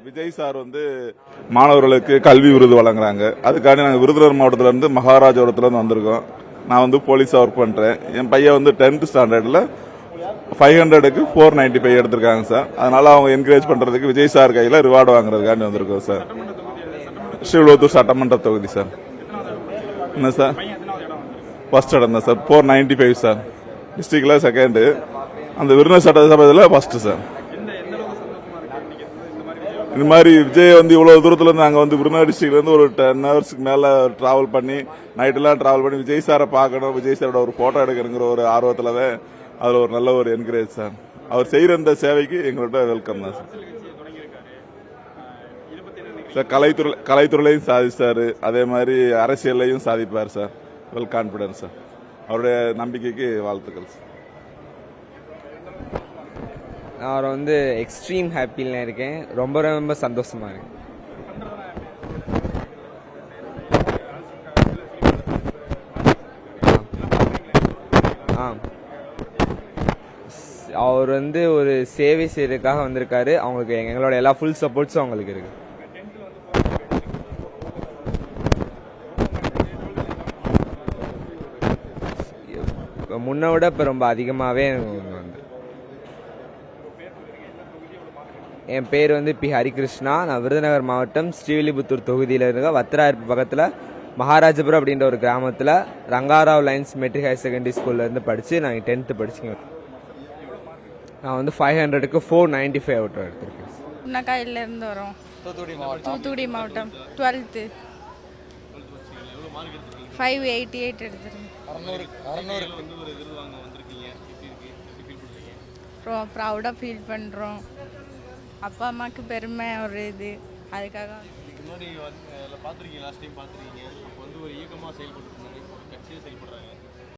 Vijay sir வந்து மாணவர்களுக்கு கல்வி விருது வழங்குறாங்க. அதுக்காண்டி நாங்கள் விருதுநகர் மாவட்டத்திலேருந்து மகாராஜபுரத்துலேருந்து வந்திருக்கோம். நான் வந்து போலீஸாக ஒர்க் பண்ணுறேன். என் பையன் வந்து 10th ஸ்டாண்டர்டில் 500க்கு 495 எடுத்திருக்காங்க சார். அதனால அவங்க என்கரேஜ் பண்ணுறதுக்கு விஜய் சார் கையில் ரிவார்டு வாங்குறதுக்காண்டி வந்திருக்கோம் சார். ஸ்ரீவில்லிபுத்தூர் சட்டமன்ற தொகுதி சார். என்ன சார்? ஃபர்ஸ்ட் இடம் தான் சார். 495 சார். டிஸ்ட்ரிக்டில் செகண்டு. அந்த விருதுநகர் சட்டசபையில் ஃபர்ஸ்ட் சார். இந்த மாதிரி விஜய் வந்து இவ்வளவு தூரத்துல இருந்து நாங்க வந்து விருதுநகர் டிஸ்ட்ரிக்ட்ல இருந்து ஒரு 10 ஹவர்ஸ்க்கு மேல டிராவல் பண்ணி நைட்டெல்லாம் டிராவல் பண்ணி விஜய் சாரை பார்க்கணும், விஜய் சாரோட ஒரு போட்டோ எடுக்கணுங்கிற ஒரு ஆர்வத்துலவே அதுல ஒரு நல்ல ஒரு என்கரேஜ் சார். அவர் செய்யற இந்த சேவைக்கு எங்களோட வெல்கம் தான் சார். சார் கலைத்துறையிலையும் சாதிச்சாரு, அதே மாதிரி அரசியல்லையும் சாதிப்பார் சார். Well confidence sir. அவருடைய நம்பிக்கைக்கு வாழ்த்துக்கள் சார். நான் அவரை வந்து எக்ஸ்ட்ரீம் ஹாப்பியில் இருக்கேன். ரொம்ப ரொம்ப சந்தோஷமா இருக்கு. அவர் வந்து ஒரு சேவை செய்யறதுக்காக வந்திருக்காரு. அவங்களுக்கு எங்களோட எல்லா ஃபுல் சப்போர்ட்ஸும் அவங்களுக்கு இருக்கு. முன்ன விட இப்போ ரொம்ப அதிகமாகவே வந்து என் பேர் வந்து பி ஹரிகிருஷ்ணா. நான் விருதுநகர் மாவட்டம் ஸ்ரீவில்லிபுத்தூர் தொகுதியில் இருக்க வத்திராயிருப்பு பக்கத்தில் மகாராஜபுரம் அப்படின்ற ஒரு கிராமத்தில் Rangarao lions matric higher secondary ஸ்கூல்லேருந்து படித்து நான் 10th படிச்சுங்க. நான் வந்து 500க்கு 495 அவுட் எடுத்திருக்கேன். உன்னக்காயிலேருந்து வரோம். தூத்துக்குடி மாவட்டம் 12th 588 எடுத்திருக்கேன். ப்ரௌடாக ஃபீல் பண்ணுறோம். அப்பா அம்மாவுக்கு பெருமை ஒரு இது. அதுக்காக முன்னாடி பார்த்துருக்கீங்க, லாஸ்ட் டைம் பார்த்துருக்கீங்க. அப்போ வந்து ஒரு இயக்கமாக செயல்பட்டு கட்சியாக செயல்படுறாங்க.